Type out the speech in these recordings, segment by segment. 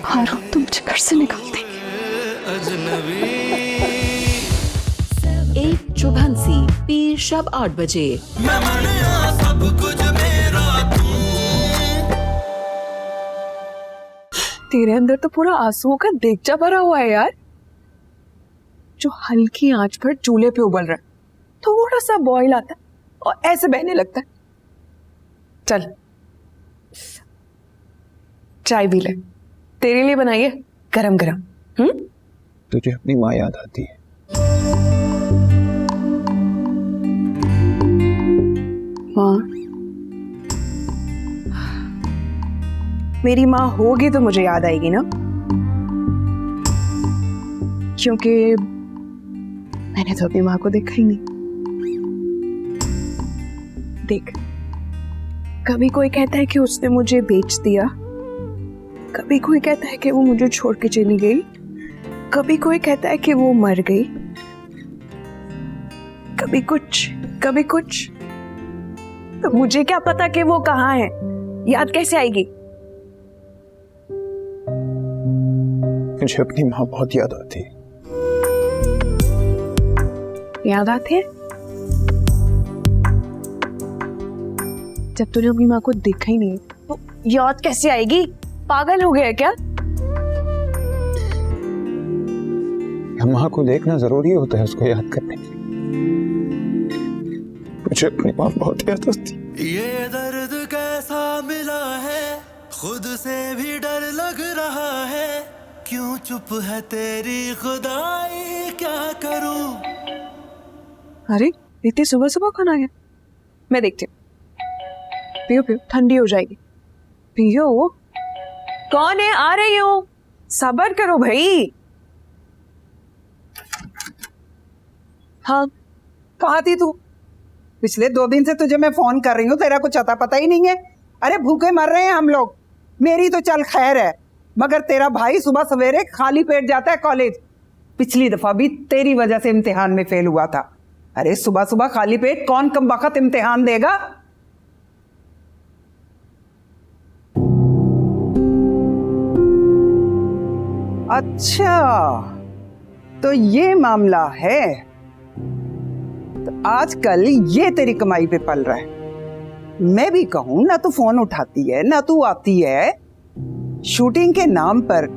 हारून तुम मुझे घर से निकाल देंगे। एक चुभनसी पीर शब 8 बजे। तेरे अंदर तो पूरा आंसुओं का देगचा भरा हुआ है यार, जो हल्की आंच पर चूल्हे पे उबल रहा है, थोड़ा सा बॉईल आता है और ऐसे बहने लगता है। चल चाय भी ले, तेरे लिए बनाई है गरम गरम। तुझे अपनी माँ याद आती है? माँ, मेरी माँ होगी तो मुझे याद आएगी ना, क्योंकि मैंने तो अपनी माँ को देखा ही नहीं। देख, कभी कोई कहता है कि उसने मुझे बेच दिया, कभी कोई कहता है कि वो मुझे छोड़ के चली गई, कभी कोई कहता है कि वो मर गई, कभी कुछ कभी कुछ। तो मुझे क्या पता कि वो कहाँ है, याद कैसे आएगी? मुझे अपनी माँ बहुत याद आती है। याद आती है? जब तूने अपनी माँ को देखा ही नहीं तो याद कैसे आएगी? पागल हो गया क्या? माँ को देखना जरूरी होता है उसको याद करने के लिए। मुझे अपनी माँ बहुत याद आती। ये दर्द कैसा मिला है, खुद से भी डर लग रहा है, क्यों चुप है तेरी खुदाई, क्या करूं? अरे इतनी सुबह सुबह कौन आ गया? मैं देखती हूँ। पियो पियो, ठंडी हो जाएगी। पियो। कौन है? आ रही हो, सब्र करो भाई। हाँ, कहाँ थी तू? पिछले 2 दिन से तुझे मैं फोन कर रही हूँ, तेरा कुछ अता पता ही नहीं है। अरे भूखे मर रहे हैं हम लोग। मेरी तो चल खैर है, मगर तेरा भाई सुबह सवेरे खाली पेट जाता है कॉलेज। पिछली दफा भी तेरी वजह से इम्तिहान में फेल हुआ था। अरे सुबह सुबह खाली पेट कौन कम वक्त इम्तिहान देगा? अच्छा, तो ये मामला है। तो आजकल ये तेरी कमाई पे पल रहा है। मैं भी कहूं ना, तू फोन उठाती है ना तू आती है। शूटिंग के नाम पर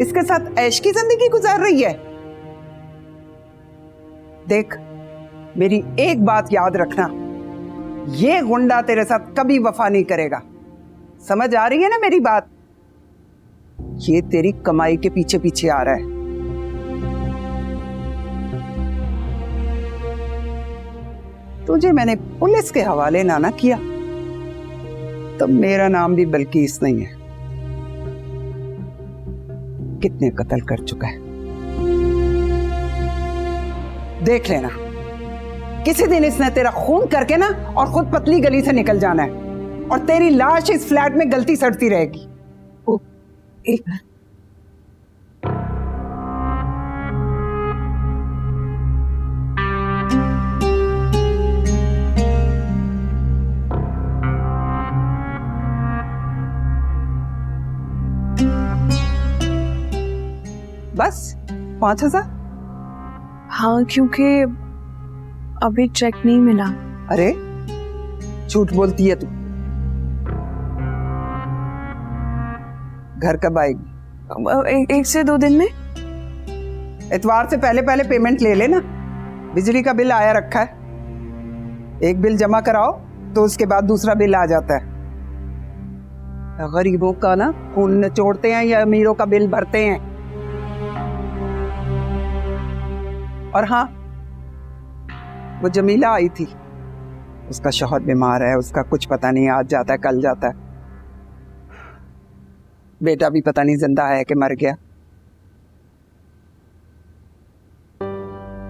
इसके साथ ऐश की जिंदगी गुजार रही है। देख, मेरी एक बात याद रखना, ये गुंडा तेरे साथ कभी वफा नहीं करेगा। समझ आ रही है ना मेरी बात? ये तेरी कमाई के पीछे पीछे आ रहा है। तुझे मैंने पुलिस के हवाले ना किया तो मेरा नाम भी बल्कीस नहीं है। कितने कत्ल कर चुका है देख लेना। किसी दिन इसने तेरा खून करके ना और खुद पतली गली से निकल जाना है, और तेरी लाश इस फ्लैट में गलती सड़ती रहेगी। ओ, एक मिनट। बस 5,000? हाँ, क्योंकि अभी चेक नहीं मिला। अरे झूठ बोलती है तू। घर कब आएगी? 1 से 2 दिन में। इतवार से पहले पहले पेमेंट ले लेना। बिजली का बिल आया रखा है, एक बिल जमा कराओ तो उसके बाद दूसरा बिल आ जाता है। गरीबों का ना खून निचोड़ते हैं या अमीरों का बिल भरते हैं। और हाँ, वो जमीला आई थी, उसका शौहर बीमार है, उसका कुछ पता नहीं, आज जाता है कल जाता है। बेटा भी पता नहीं जिंदा है कि मर गया।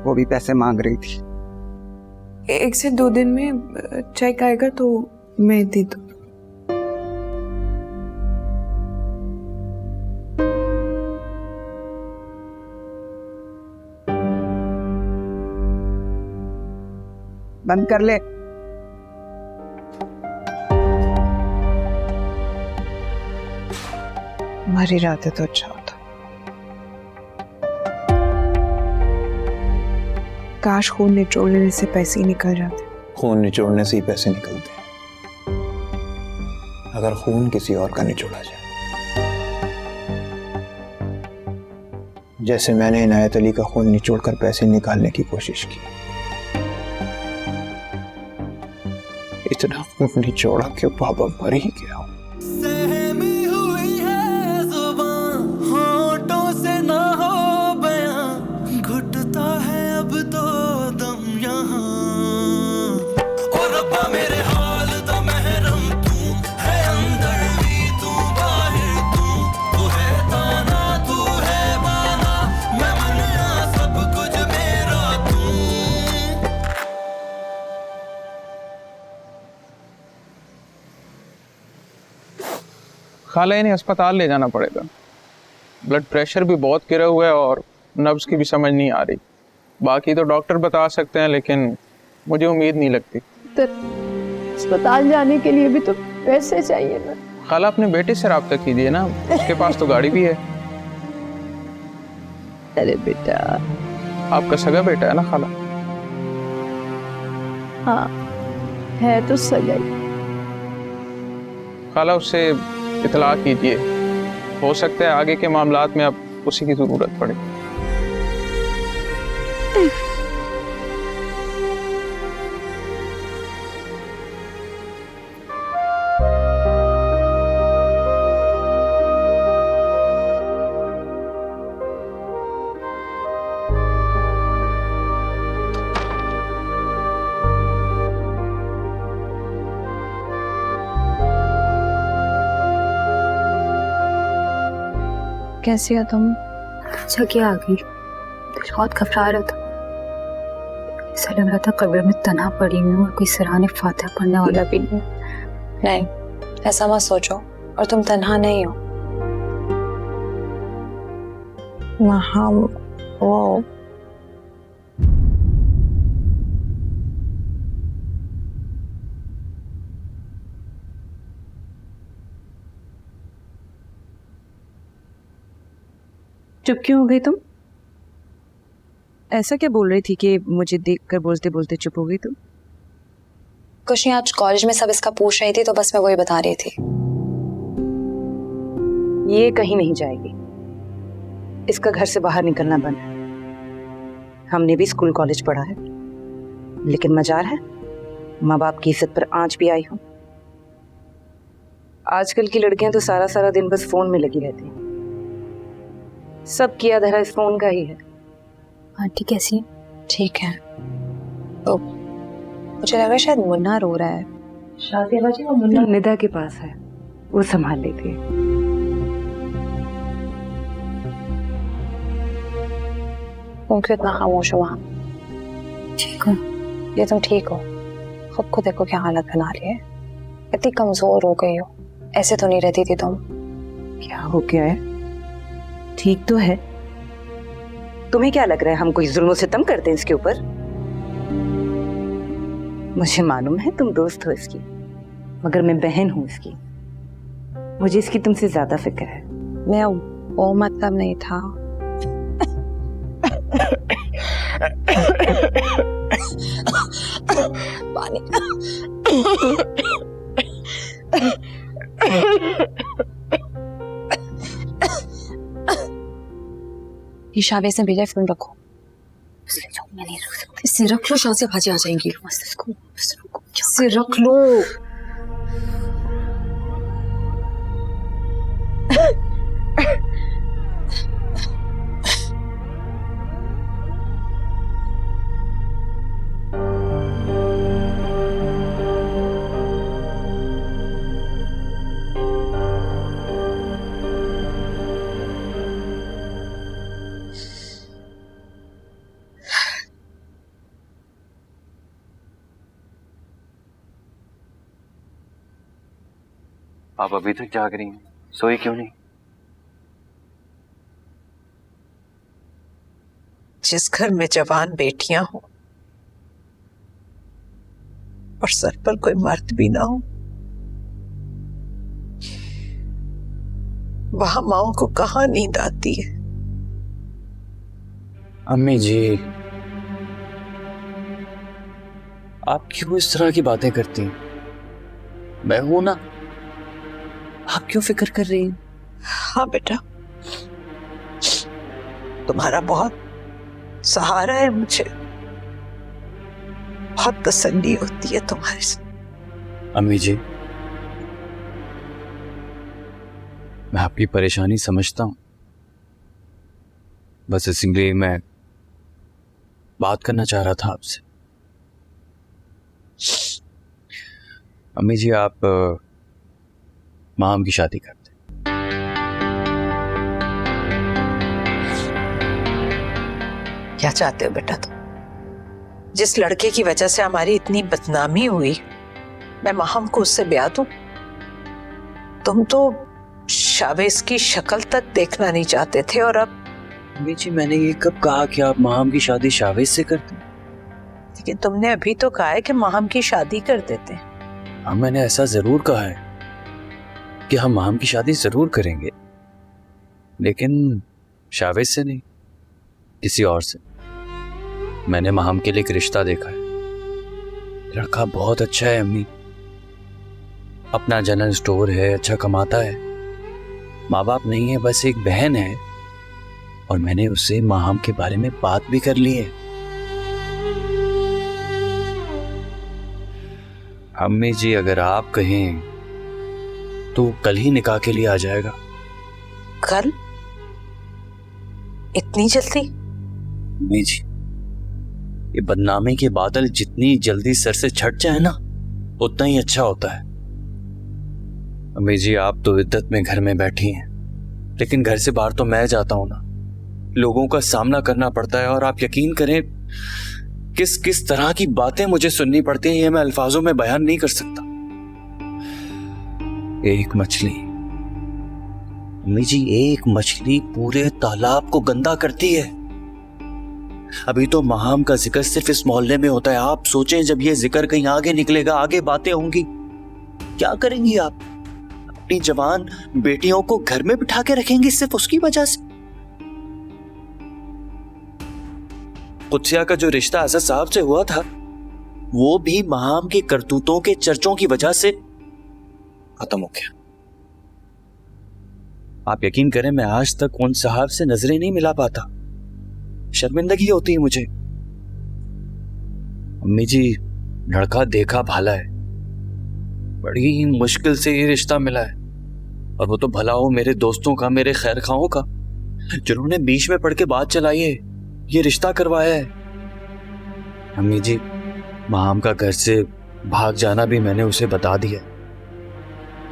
वो भी पैसे मांग रही थी। 1 से 2 दिन में चेक आएगा तो मैं दे दूँ। बंद कर ले। मर ही जाते तो अच्छा होता। काश खून निचोड़ने से पैसे ही निकल जाते। खून निचोड़ने से ही पैसे निकलते हैं, अगर खून किसी और का निचोड़ा जाए। जैसे मैंने इनायत अली का खून निचोड़कर पैसे निकालने की कोशिश की। इतना खून निचोड़ा कि बाबा मर ही गया। सहमी हुई है जुबान, होठों से ना हो बयां, घुटता है अब तो दम यहाँ। और रब्बा मेरे हाल दा महरम तू है, अंदर भी तू बाहर तू है ताना तू है बाना, मैं मनिया सब कुछ मेरा तू। खाला इन्हें अस्पताल ले जाना पड़ेगा। ब्लड प्रेशर भी बहुत गिरा हुआ है और नब्ज की भी समझ नहीं आ रही। बाकी तो डॉक्टर बता सकते हैं, लेकिन मुझे उम्मीद नहीं लगती। तो अस्पताल जाने के लिए भी तो पैसे चाहिए ना। खाला अपने बेटे से रब्ता कीजिए ना, उसके पास तो गाड़ी भी है। अरे बेटा, आपका सगा बेटा है ना खाला? हाँ है तो सगाई। खाला उससे इतला कीजिए, हो सकता है आगे के मामलात में अब उसी की जरूरत पड़े। कैसी हो तुम? अच्छा क्या आ गई? बहुत घबरा रहा था, ऐसा लग रहा था कब्र में तन्हा पड़ी हूँ और कोई सराहने फातिहा पढ़ने वाला भी नहीं। नहीं, ऐसा मत सोचो, और तुम तन्हा नहीं हो। वहाँ वो चुप क्यों हो गई तुम? ऐसा क्या बोल रही थी कि मुझे देखकर बोलते बोलते चुप हो गई तुम? कुछ नहीं, आज कॉलेज में सब इसका पूछ रही थी तो बस मैं वही बता रही थी। ये कहीं नहीं जाएगी, इसका घर से बाहर निकलना बंद है। हमने भी स्कूल कॉलेज पढ़ा है, लेकिन मजार है माँ बाप की इज्जत पर आंच भी आई हूं। आजकल की लड़कियां तो सारा सारा दिन बस फोन में लगी रहती हैं। सब किया धरा इस फोन का ही है। आंटी कैसी है? ठीक है। तो मुझे लगा शायद मुन्ना रो रहा है। शादी बाजी वो मुन्ना निदा के पास है, वो संभाल लेती है। तुम क्यों इतना खामोश हो वहाँ? ठीक हो? ये तुम ठीक हो? खुद को देखो क्या हालत बना रही है, इतनी कमजोर हो गई हो। ऐसे तो नहीं रहती थी तुम। क्या हो गया है? ठीक तो है। तुम्हें क्या लग रहा है हम कोई जुल्म सितम करते हैं इसके ऊपर? मुझे मालूम है तुम दोस्त हो इसकी, मगर मैं बहन हूं इसकी। मुझे इसकी तुमसे ज्यादा फिक्र है। मैं वो मतलब नहीं था। पानी। ये शावेज ने भेजा, फोन रखो। मैं नहीं रख सकती। इससे रख लो, शाज़िया भाजी आ जाएंगी। इससे रख लो। आप अभी तक जाग रही हैं, सोई क्यों नहीं? जिस घर में जवान बेटियां हो और सर पर कोई मर्द भी ना हो, वहां माओ को कहाँ नींद आती है। अम्मी जी, आप क्यों इस तरह की बातें करती हैं? मैं हूं ना, आप क्यों फिक्र कर रही हैं? हाँ बेटा, तुम्हारा बहुत सहारा है मुझे, बहुत तसल्ली होती है तुम्हारे से। अम्मी जी, मैं आपकी परेशानी समझता हूं, बस इसलिए मैं बात करना चाह रहा था आपसे। अम्मी जी, आप माम की शादी कर दें। क्या चाहते हो बेटा तुम? जिस लड़के की वजह से हमारी इतनी बदनामी हुई, मैं माहम को उससे ब्याह दूं? तुम तो शावेज की शक्ल तक देखना नहीं चाहते थे, और अब। अम्मी जी, मैंने ये कब कहा कि आप माम की शादी शावेज से कर दें? लेकिन तुमने अभी तो कहा है कि माहम की शादी कर देते हैं। हाँ, मैंने ऐसा जरूर कहा है कि हम माम की शादी जरूर करेंगे, लेकिन शावेज से नहीं, किसी और से। मैंने माम के लिए एक रिश्ता देखा है, लड़का बहुत अच्छा है अम्मी, अपना जनरल स्टोर है, अच्छा कमाता है, माँ बाप नहीं है, बस एक बहन है, और मैंने उससे माम के बारे में बात भी कर ली है। अम्मी जी, अगर आप कहें तो कल ही निकाह के लिए आ जाएगा। कल? इतनी जल्दी? अम्मी जी, ये बदनामी के बादल जितनी जल्दी सर से छट जाए ना, उतना ही अच्छा होता है। अम्मी जी, आप तो इद्दत में घर में बैठी हैं, लेकिन घर से बाहर तो मैं जाता हूं ना, लोगों का सामना करना पड़ता है, और आप यकीन करें किस किस तरह की बातें मुझे सुननी पड़ती हैं, ये मैं अल्फाजों में बयान नहीं कर सकता। एक मछली, अम्मी जी, एक मछली पूरे तालाब को गंदा करती है। अभी तो माहम का जिक्र सिर्फ इस मोहल्ले में होता है, आप सोचें जब ये जिक्र कहीं आगे निकलेगा, आगे बातें होंगी, क्या करेंगी आप? अपनी जवान बेटियों को घर में बिठा के रखेंगी सिर्फ उसकी वजह से? कुत्सिया का जो रिश्ता असद साहब से हुआ था, वो भी माहम के करतूतों के चर्चों की वजह से खत्म हो गया। आप यकीन करें, मैं आज तक उन साहब से नजरें नहीं मिला पाता, शर्मिंदगी होती है मुझे। अम्मी जी, लड़का देखा भाला है, बड़ी मुश्किल से ये रिश्ता मिला है, और वो तो भला हो मेरे दोस्तों का, मेरे खैर खाओं का, जिन्होंने बीच में पड़ के बात चलाई है, ये रिश्ता करवाया है। अम्मी जी, माम का घर से भाग जाना भी मैंने उसे बता दिया।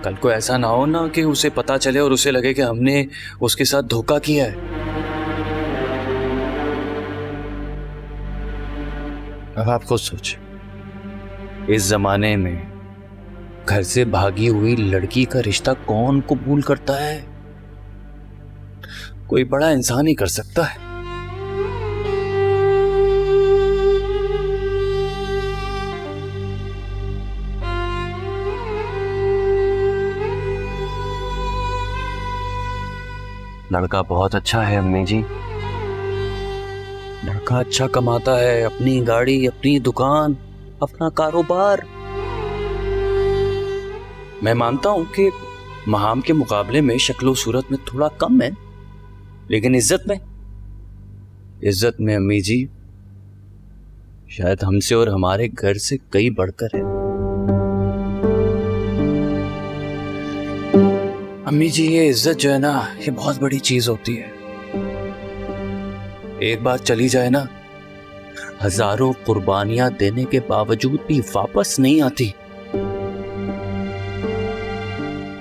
कल को ऐसा ना हो ना कि उसे पता चले और उसे लगे कि हमने उसके साथ धोखा किया है। अब आप खुद सोचें, इस जमाने में घर से भागी हुई लड़की का रिश्ता कौन कबूल करता है? कोई बड़ा इंसान ही कर सकता है। लड़का बहुत अच्छा है अम्मी जी, लड़का अच्छा कमाता है, अपनी गाड़ी, अपनी दुकान, अपना कारोबार। मैं मानता हूं कि महाम के मुकाबले में शक्लो सूरत में थोड़ा कम है, लेकिन इज्जत में अम्मी जी शायद हमसे और हमारे घर से कई बढ़कर है। अम्मी जी, ये इज्जत जो है ना, ये बहुत बड़ी चीज होती है। एक बार चली जाए ना, हजारों कुर्बानियां देने के बावजूद भी वापस नहीं आती।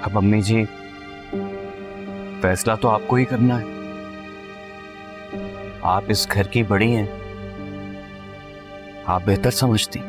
अब अम्मी जी, फैसला तो आपको ही करना है, आप इस घर की बड़ी हैं, आप बेहतर समझती।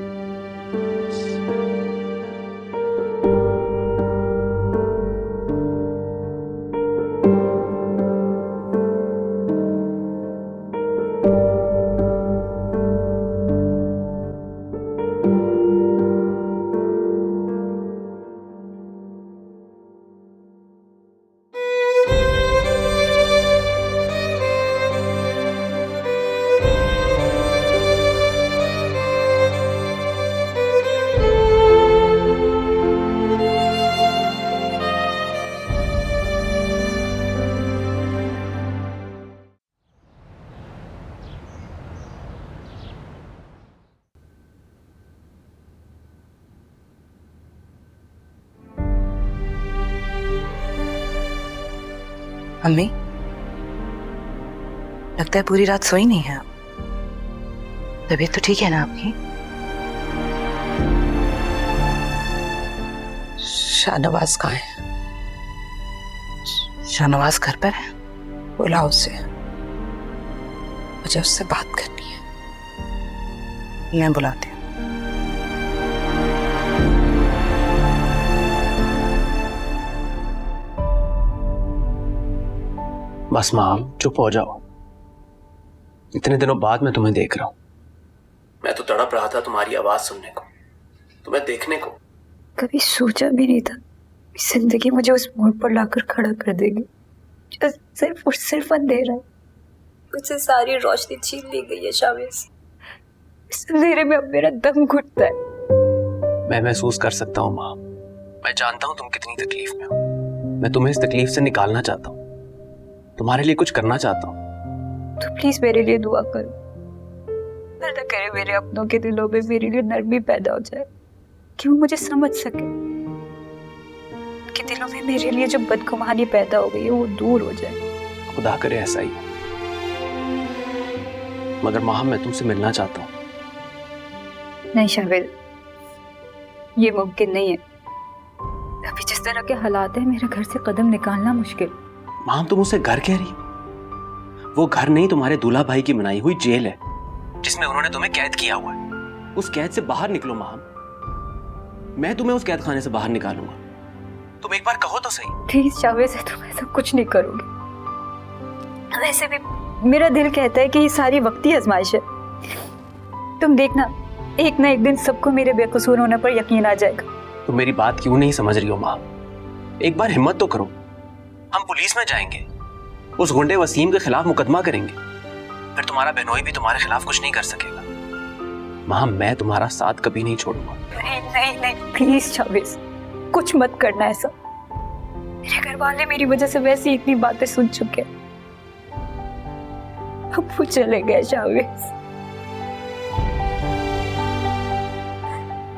अम्मी, लगता है पूरी रात सोई नहीं है आप। तबीयत तो ठीक है ना आपकी? शाहनवाज कहाँ है? शाहनवाज घर पर है। बुलाओ उसे, मुझे उससे बात करनी है। मैं बुलाती हूँ। बस माम, चुप हो जाओ। इतने दिनों बाद मैं तुम्हें देख रहा हूं। मैं तो तड़प रहा था तुम्हारी आवाज सुनने को, तुम्हें देखने को। कभी सोचा भी नहीं था जिंदगी मुझे उस मोड़ पर लाकर खड़ा कर देगी जो सिर्फ और सिर्फ अंधेरा है। मुझसे सारी रोशनी छीन ली गई है शावेज। इस अंधेरे में अब मेरा दम घुटता है। मैं महसूस कर सकता हूँ माँ। मैं जानता हूँ तुम कितनी तकलीफ में हो। मैं तुम्हें इस तकलीफ से निकालना चाहता हूँ, तुम्हारे लिए कुछ करना चाहता हूँ। तो प्लीज मेरे लिए दुआ करो। अल्लाह करे मेरे अपनों के दिलों में मेरे लिए नरमी पैदा हो जाए कि वो मुझे समझ सके। कि दिलों में मेरे लिए जो बदगुमानी पैदा हो गई है वो दूर हो जाए। खुदा करे ऐसा ही हो। मगर माँ, मैं तुमसे मिलना चाहता हूँ। नहीं शावेद, ये मुमकिन नहीं है। अभी जिस तरह के हालात हैं मेरे घर से कदम निकालना मुश्किल। माँ, तुम उसे घर कह रही हो? वो घर नहीं, तुम्हारे दूल्हा भाई की बनाई हुई जेल है जिसमें उन्होंने तुम्हें कैद किया हुआ है। उस कैद से बाहर निकलो माँ। मैं तुम्हें उस कैद खाने से बाहर निकालूंगा। तुम एक बार कहो तो सही। प्लीज शावेद, तुम ऐसा कुछ नहीं करोगे। वैसे भी मेरा दिल कहता है कि ये सारी वक्ती आजमाइश है। तुम देखना, एक ना एक दिन सबको मेरे बेकसूर होने पर यकीन आ जाएगा। तुम मेरी बात क्यों नहीं समझ रही हो माँ? एक बार हिम्मत तो करो। हम पुलिस में जाएंगे, उस गुंडे वसीम के खिलाफ मुकदमा करेंगे, फिर तुम्हारा बहनोई भी तुम्हारे खिलाफ कुछ नहीं कर सकेगा। माँ, मैं तुम्हारा साथ कभी नहीं छोड़ूंगा। नहीं नहीं नहीं, प्लीज शावेज, कुछ मत करना ऐसा। मेरे घर वाले मेरी वजह से वैसी इतनी बातें सुन चुके हैं। अब वो चले गए शावेज।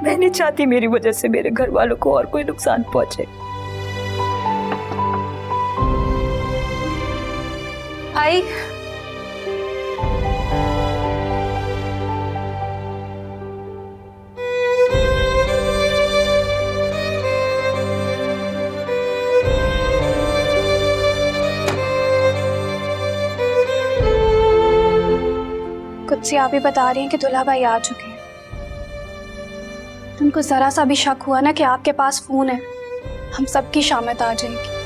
मैं नहीं चाहती मेरी वजह से मेरे घर वालों को और कोई नुकसान पहुंचे। आई कुछ सी आप ही बता रही हैं कि दुल्हा भाई आ चुके हैं। उनको जरा सा भी शक हुआ ना कि आपके पास फोन है, हम सबकी शामत आ जाएगी।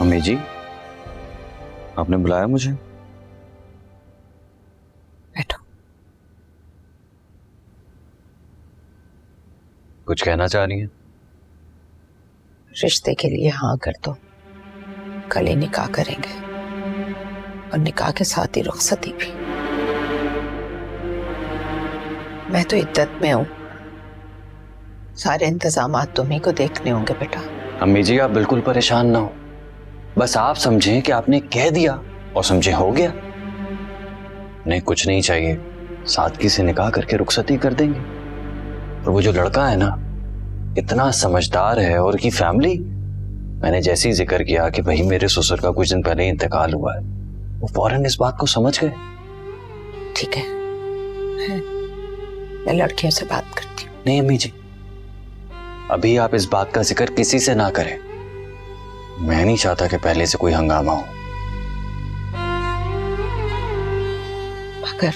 अम्मी जी, आपने बुलाया मुझे? बैठो। कुछ कहना चाह रही हैं? रिश्ते के लिए हाँ कर दो। कल ही निकाह करेंगे और निकाह के साथ ही रुखसती भी। मैं तो इद्दत में हूँ, सारे इंतजामात तुम्हीं को देखने होंगे बेटा। अम्मी जी, आप बिल्कुल परेशान ना हो। बस आप समझें कि आपने कह दिया और समझे हो गया। नहीं, कुछ नहीं चाहिए, सादगी से निकाह करके रुखसती कर देंगे। और वो जो लड़का है ना, इतना समझदार है, और की फैमिली, मैंने जैसे ही जिक्र किया कि भाई मेरे ससुर का कुछ दिन पहले ही इंतकाल हुआ है, वो फौरन इस बात को समझ गए। ठीक है, मैं लड़कियों से बात करती हूँ। नहीं अम्मी जी, अभी आप इस बात का जिक्र किसी से ना करें। मैं नहीं चाहता कि पहले से कोई हंगामा हो। मगर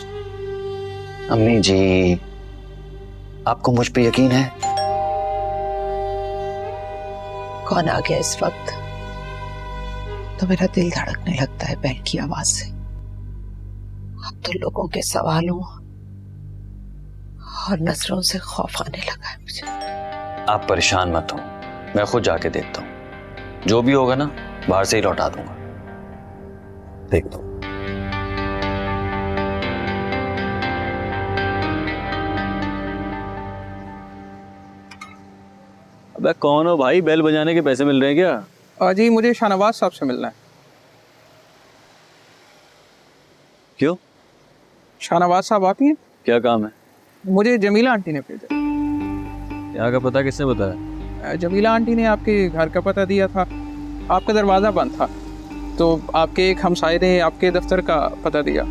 अम्मी जी, आपको मुझ पे यकीन है? कौन आ गया इस वक्त? तो मेरा दिल धड़कने लगता है बहन की आवाज से। अब तो लोगों के सवालों और नजरों से खौफ आने लगा है मुझे। आप परेशान मत हो, मैं खुद जाके देखता हूँ। जो भी होगा ना, बाहर से ही लौटा दूंगा। देख दो। अबे कौन हो भाई? बेल बजाने के पैसे मिल रहे हैं क्या? जी मुझे शाहनवाज साहब से मिलना है। क्यों? शाहनवाज साहब आप ही हैं? क्या काम है? मुझे जमीला आंटी ने भेजा। यहाँ का पता किसने बताया? जमीला आंटी ने आपके घर का पता दिया था, आपका दरवाज़ा बंद था तो आपके एक हमसाये ने आपके दफ्तर का पता दिया।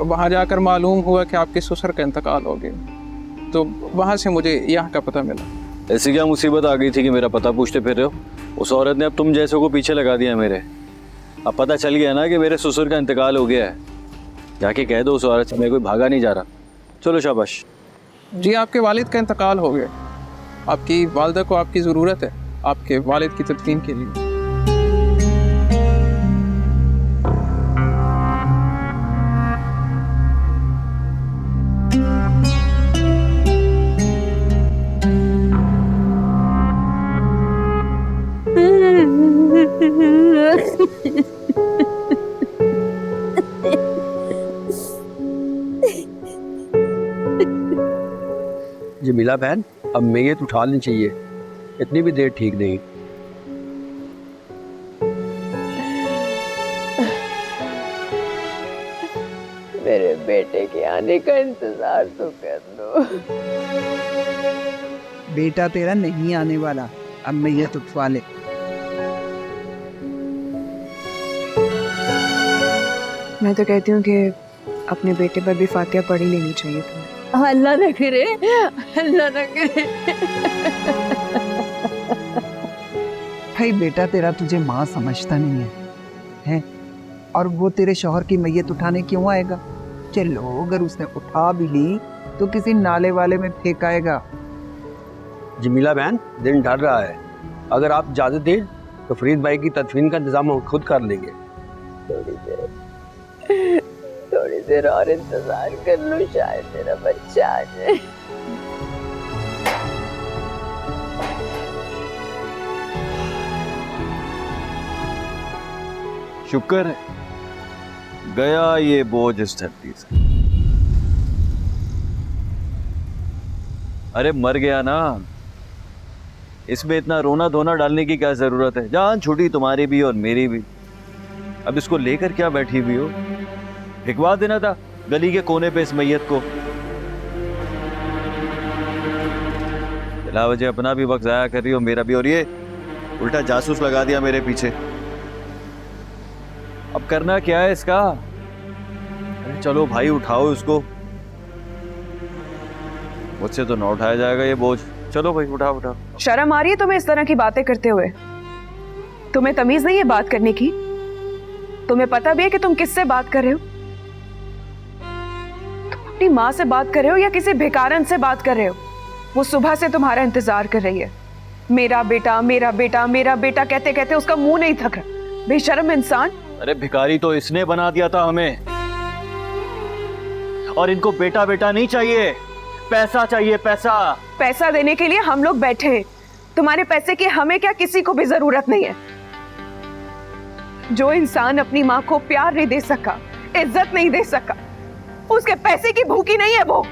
वहाँ जाकर मालूम हुआ कि आपके ससुर का इंतकाल हो गया, तो वहाँ से मुझे यहाँ का पता मिला। ऐसी क्या मुसीबत आ गई थी कि मेरा पता पूछते फिर रहे हो? उस औरत ने अब तुम जैसे को पीछे लगा दिया मेरे। अब पता चल गया ना कि मेरे ससुर का इंतकाल हो गया है। जाके कह दो उस औरत से, मैं कोई भागा नहीं जा रहा। चलो शाबाश। जी आपके वालिद का इंतकाल हो गया, आपकी वालदा को आपकी ज़रूरत है आपके वालिद की तदफीन के लिए। जमीला बहन, अब मैयत उठा लेनी चाहिए, इतनी भी देर ठीक नहीं। मेरे बेटे के आने का इंतजार तो कर लो। बेटा तेरा नहीं आने वाला, अब मैयत उठवा ले। मैं तो कहती हूँ कि अपने बेटे पर भी फातिहा पढ़ ही लेनी चाहिए तुम्हें। अल्लाह न करे, अल्लाह न करे। भाई बेटा तेरा तुझे माँ समझता नहीं है? और वो तेरे शौहर की मैयत उठाने क्यों आएगा? चलो अगर उसने उठा भी ली तो किसी नाले वाले में फेंकाएगा। जमीला बहन, दिन ढल रहा है, अगर आप इजाजत दें तो फरीद भाई की तदफीन का इंतजाम हम खुद कर लेंगे। थोड़ी देर और इंतजार कर लो, शायद मेरा बच्चा आ जाए। शुक्र है गया ये बोझ इस धरती से। अरे मर गया ना, इसमें इतना रोना धोना डालने की क्या जरूरत है? जान छूटी तुम्हारी भी और मेरी भी। अब इसको लेकर क्या बैठी हुई हो? भिगवा देना था गली के कोने पे इस मैयत को। बिला वजह अपना भी वक्त जाया कर रही हो, मेरा भी, और ये उल्टा जासूस लगा दिया मेरे पीछे। अब करना क्या है इसका? अरे चलो भाई उठाओ इसको, मुझसे तो ना उठाया जाएगा ये बोझ। चलो भाई उठाओ उठाओ। शर्म आ रही है तुम्हें इस तरह की बातें करते हुए? तुम्हें तमीज नहीं है बात करने की? तुम्हें पता भी है कि तुम किससे बात कर रहे हो? तुम अपनी माँ से बात कर रहे हो या किसी भिकारन से बात कर रहे हो? वो सुबह से तुम्हारा इंतजार कर रही है। मेरा बेटा मेरा बेटा मेरा बेटा कहते कहते उसका मुंह नहीं थक रहा। बेशर्म इंसान। अरे भिखारी तो इसने बना दिया था हमें, और इनको बेटा बेटा नहीं चाहिए, पैसा चाहिए, पैसा। पैसा देने के लिए हम लोग बैठे हैं। तुम्हारे पैसे की हमें क्या, किसी को भी जरूरत नहीं है। जो इंसान अपनी माँ को प्यार नहीं दे सका, इज्जत नहीं दे सका, उसके पैसे की भूखी नहीं है वो।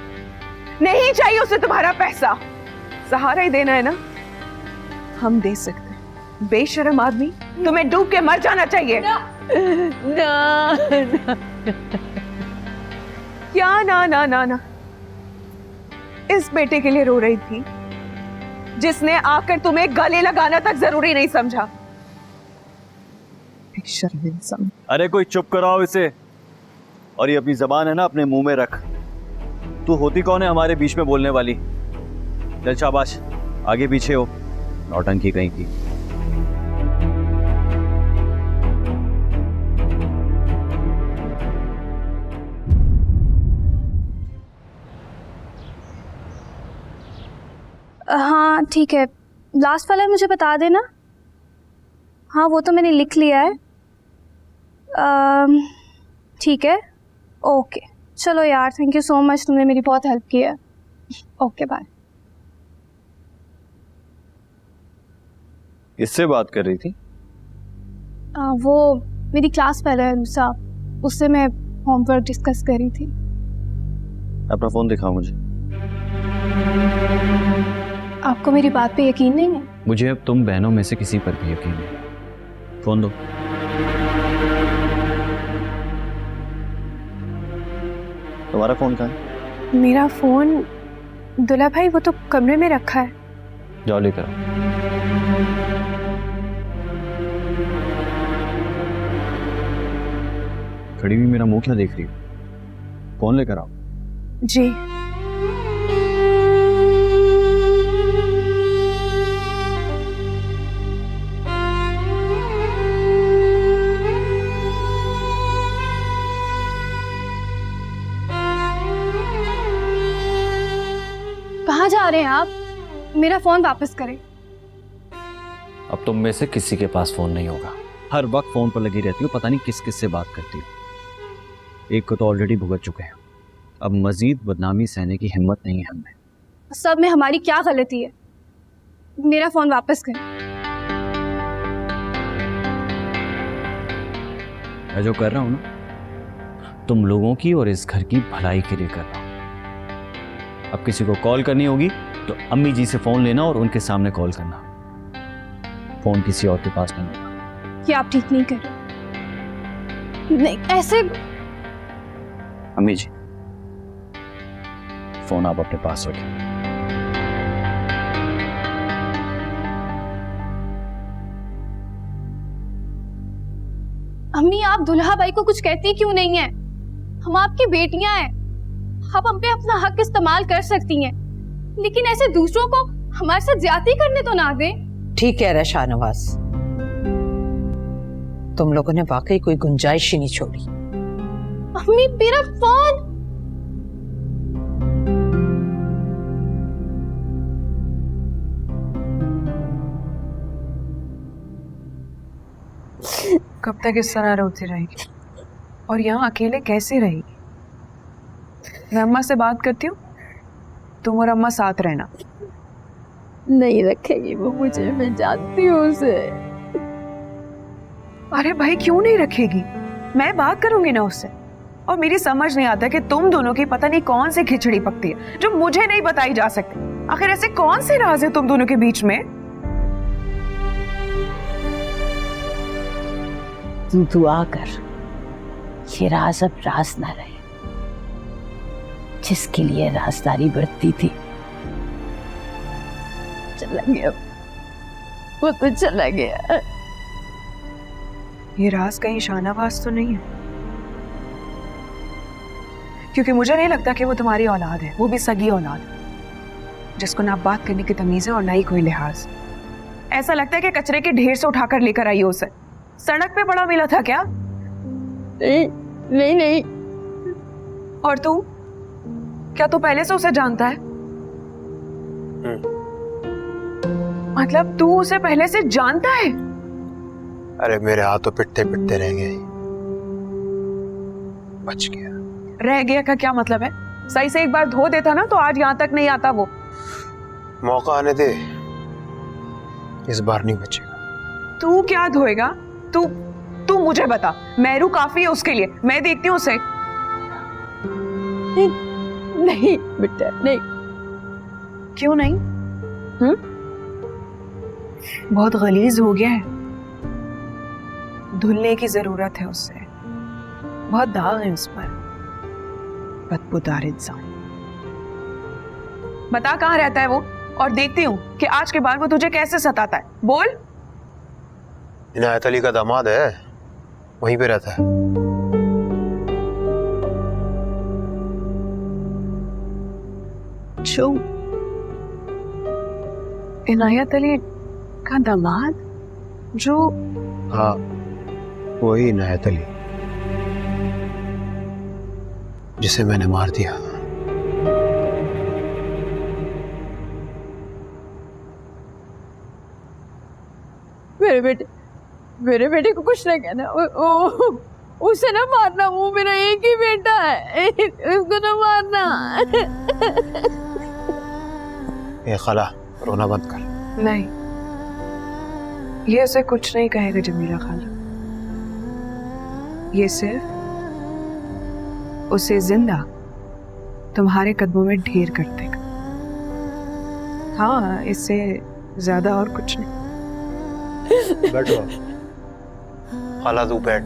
नहीं चाहिए उसे तुम्हारा पैसा, सहारा ही देना है ना, हम दे सकते हैं। बेशर्म आदमी, तुम्हें डूब के मर जाना चाहिए। ना, ना। क्या ना ना ना ना? इस बेटे के लिए रो रही थी जिसने आकर तुम्हें गले लगाना तक जरूरी नहीं समझा। बेशर्म इंसान। अरे कोई चुप कराओ इसे, और ये अपनी जबान है ना अपने मुंह में रख। तू होती कौन है हमारे बीच में बोलने वाली? चल शाबाश, आगे पीछे हो, नौटंकी कहीं की। हाँ ठीक है, लास्ट वाला मुझे बता देना। हाँ वो तो मैंने लिख लिया है। ठीक है, ओके। चलो यार, थैंक यू सो मच, तुमने मेरी बहुत हेल्प की है। Okay bye. किससे बात कर रही थी? वो मेरी क्लास फेलो है रूसा, उससे मैं होमवर्क डिस्कस कर रही थी। अपना फोन दिखाओ मुझे। आपको मेरी बात पे यकीन नहीं है? मुझे अब तुम बहनों में से किसी पर भी यकीन नहीं। फोन दो। तुम्हारा फोन कहाँ है? मेरा फोन दुल्हा भाई वो तो कमरे में रखा है। जाओ लेकर आओ। खड़ी हुई मेरा मुंह क्या देख रही हो? फोन लेकर आओ। जी। कहाँ जा रहे हैं आप? मेरा फोन वापस करें। अब तुम में से किसी के पास फोन नहीं होगा। हर वक्त फोन पर लगी रहती हो, पता नहीं किस किस से बात करती हो। एक को तो ऑलरेडी भुगत चुके हैं, अब मजीद बदनामी सहने की हिम्मत नहीं है हमें। सब में हमारी क्या गलती है? मेरा फोन वापस करें। मैं जो कर रहा हूं ना, तुम लोगों की और इस घर की भलाई के लिए कर रहा हूं। अब किसी को कॉल करनी होगी तो अम्मी जी से फोन लेना और उनके सामने कॉल करना। फोन किसी और के पास नहीं होगा। ये आप ठीक नहीं कर रहे। नहीं ऐसे। अम्मी जी, फोन आप अपने पास रखें। अम्मी आप दुल्हा भाई को कुछ कहती क्यों नहीं है? हम आपकी बेटियां हैं, आप हम पे अपना हक इस्तेमाल कर सकती हैं, लेकिन ऐसे दूसरों को हमारे साथ ज्यादती करने तो ना दें। ठीक कह रहा है शाहनवाज, तुम लोगों ने वाकई कोई गुंजाइश ही नहीं छोड़ी। अम्मी मेरा फोन। कब तक इस तरह रोती रहेगी और यहाँ अकेले कैसे रहेगी? मैं अम्मा से बात करती हूँ, तुम और अम्मा साथ रहना। नहीं रखेगी वो मुझे, मैं जानती हूँ उसे। अरे भाई क्यों नहीं रखेगी? मैं बात करूंगी ना उससे। और मेरी समझ नहीं आता कि तुम दोनों की पता नहीं कौन सी खिचड़ी पकती है जो मुझे नहीं बताई जा सकती। आखिर ऐसे कौन से राज है तुम दोनों के बीच में? तू दुआ कर ये राज अब राज ना रहे। जिसके लिए राजदारी बरतती थी चला गया, वो तो चला गया। ये राज कहीं शाहनवाज तो नहीं है? क्योंकि मुझे नहीं लगता कि वो तुम्हारी औलाद है, वो भी सगी औलाद जिसको ना बात करने की तमीज है और ना ही कोई लिहाज। ऐसा लगता है कि कचरे के ढेर से उठाकर लेकर आई हो उसे। सड़क पे पड़ा मिला था क्या? नहीं नहीं नहीं। और तू क्या तू पहले से उसे जानता है? मतलब तू उसे पहले से जानता है? अरे मेरे हाथ तो पिटते पिटते रह गए, बच गया। रह गया का क्या मतलब है? सही से एक बार धो देता ना तो आज यहाँ तक नहीं आता वो। मौका आने दे, इस बार नहीं बचेगा। तू क्या धोएगा? तू मुझे बता, मेहरू काफी है उसके लिए, मैं देखती हूँ उसे। नहीं बेटा नहीं। क्यों नहीं? बहुत गलीज हो गया है, धुलने की जरूरत है उससे। बहुत दाग है उस पर, बदबूदार इंसान। बता कहाँ रहता है वो, और देखती हूँ कि आज के बाद वो तुझे कैसे सताता है। बोल। इनायत अली का दामाद है, वहीं पे रहता है। जो इनायत अली का दामाद? जो हाँ वही इनायत अली जिसे मैंने मार दिया। मेरे बेटे को कुछ ना कहना, उसे ना मारना, वो मेरा एक ही बेटा है, उसको ना मारना। ए खाला, रोना बंद कर। नहीं, ये उसे कुछ नहीं कहेगा जमीला खाला। ये सिर्फ उसे जिंदा तुम्हारे कदमों में ढेर कर देगा। हाँ, इससे ज्यादा और कुछ नहीं। बैठो खाला, तू बैठ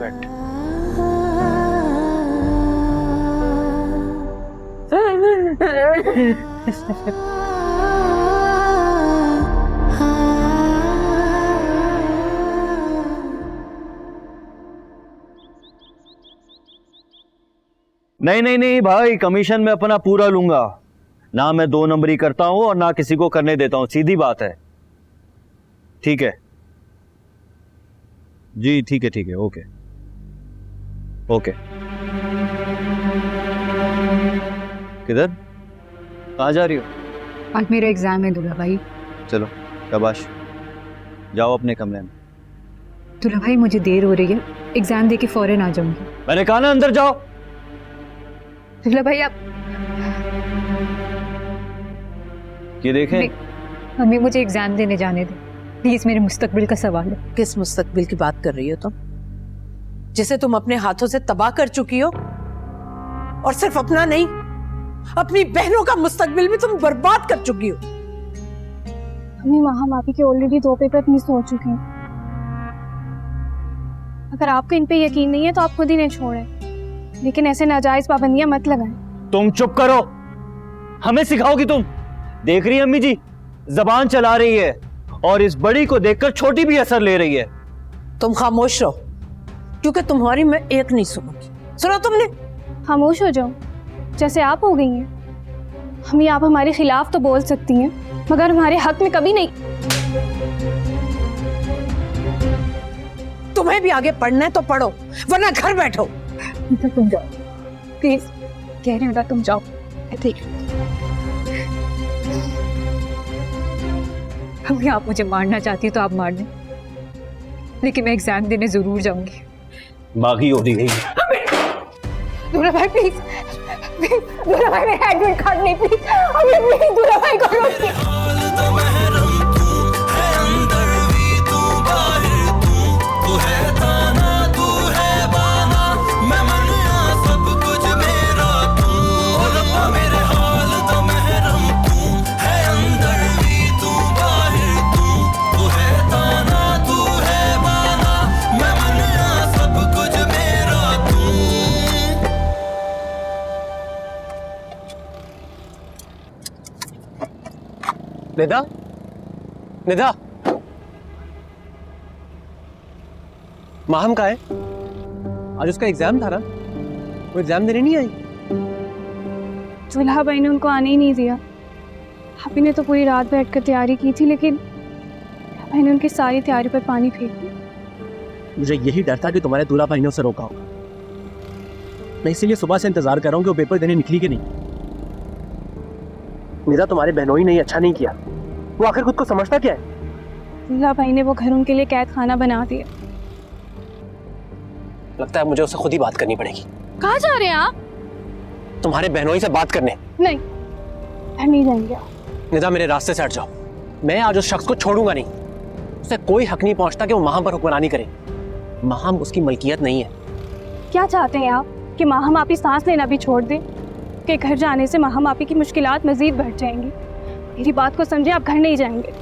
बैठ। नहीं नहीं नहीं भाई, कमीशन मैं अपना पूरा लूंगा। ना मैं 2 नंबरी करता हूं और ना किसी को करने देता हूं, सीधी बात है। ठीक है जी, ठीक है, ओके ओके। किधर, कहाँ जा रही हो? आज मेरा एग्जाम है दूल्हा भाई। चलो शाबाश, जाओ अपने कमरे में। दूल्हा भाई मुझे देर हो रही है, एग्जाम दे के फौरन आ जाऊंगी। मैंने कहा ना अंदर जाओ। दूल्हा भाई आप ये देखें, मम्मी मुझे एग्जाम देने जाने दे प्लीज, मेरे मुस्तकबिल का सवाल है। किस मुस्तकबिल की बात कर रही हो तुम, जिसे तुम अपने हाथों से तबाह कर चुकी हो? और सिर्फ अपना नहीं, अपनी बहनों का मुस्तकबिल भी तुम बर्बाद कर चुकी हो। मम्मी महामापी के ऑलरेडी 2 पेपर मिस हो चुके हैं। अगर आपको इन पे यकीन नहीं है तो आप खुद ही नहीं छोड़े, लेकिन ऐसे नाजायज पाबंदियां मत लगाएं। तुम चुप करो, हमें सिखाओगी तुम? देख रही है अम्मी जी, जबान चला रही है और इस बड़ी को देखकर छोटी भी असर ले रही है। तुम खामोश रहो, क्योंकि तुम्हारी मैं एक नहीं सुनूंगी। सुना तुमने? खामोश हो जाओ, जैसे आप हो गई हैं। हम आप हमारे खिलाफ तो बोल सकती हैं, मगर हमारे हक में कभी नहीं। तुम्हें भी आगे पढ़ना है तो पढ़ो, वरना घर बैठो। तुम जाओ प्लीज, कह रही हूँ तुम जाओ। ठीक अभी आप मुझे मारना चाहती हो तो आप मार दें, लेकिन मैं एग्जाम देने जरूर जाऊंगी। बागी हो रही है। दूल्हा भाई प्लीज, दूल्हा भाई मेरा एडमिट कार्ड नहीं प्लीज, अभी प्लीज दूल्हा भाई को रोकिए। निदा, निदा, माहम का है? आज उसका एग्जाम था ना, वो एग्जाम देने नहीं आई। दूल्हा भाई ने उनको आने ही नहीं दिया। हापी ने तो पूरी रात बैठकर तैयारी की थी, लेकिन भाई ने उनकी सारी तैयारी पर पानी फेंक दिया। मुझे यही डर था कि तुम्हारे दूल्हा भाई ने उसे रोका होगा। मैं इसीलिए सुबह से इंतजार कर रहा हूँ कि वो पेपर देने निकली कि नहीं। निदा, तुम्हारे बहनोई ने अच्छा नहीं किया। वो आखिर खुद को समझता क्या है? दूल्हा भाई ने वो घर उनके लिए कैद खाना बना दिया। लगता है मुझे उससे खुद ही बात करनी पड़ेगी। कहाँ जा रहे हैं आप? तुम्हारे बहनोई से बात करने। नहीं, घर नहीं जाएंगे आप। निदा, मेरे रास्ते से हट जाओ। मैं आज उस शख्स को छोड़ूंगा नहीं। उसे कोई हक नहीं पहुंचता कि वो माहम पर हुक्मरानी करे। माहम उसकी मलकियत नहीं है। क्या चाहते हैं आप कि माहम आपी सांस लेना भी छोड़ दें? कि घर जाने से माहम आपी की मुश्किलात मजीद बढ़ जाएंगी। मेरी बात को समझे, आप घर नहीं जाएंगे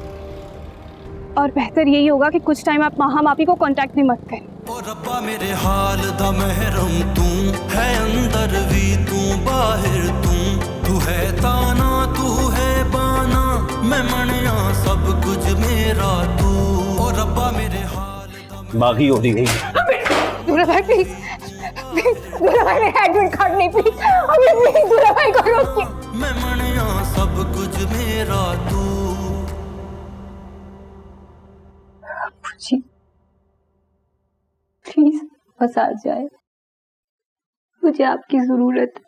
और बेहतर यही होगा कि कुछ टाइम आप माहम आपी को कांटेक्ट भी मत करें। ओ रब्बा मेरे हाल दा महरम तू है, अंदर भी तू बाहर तू है ताना तू है बाना, मैं मनिया सब कुछ मेरा तू। ओ रब्बा मेरे हाल बागी हो रही है। दूल्हा भाई प्लीज, दूल्हा भाई मेरा एडमिट कार्ड नहीं प्लीज, अभी प्लीज दूल्हा भाई को रोकिए। मैं मनिया सब कुछ मेरा तू। जी प्लीज बस आ जाए, मुझे आपकी जरूरत है,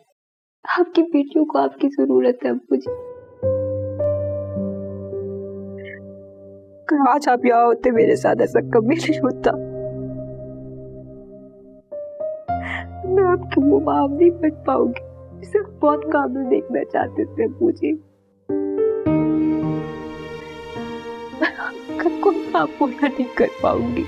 आपकी बेटियों को आपकी जरूरत है मुझे। आज आप यहाँ होते मेरे साथ ऐसा कभी नहीं होता। मैं आपकी वो माँ नहीं बन पाऊंगी जिसे आप बहुत काबिल देखना चाहते थे मुझे। मैं आपको पूरा नहीं कर पाऊंगी।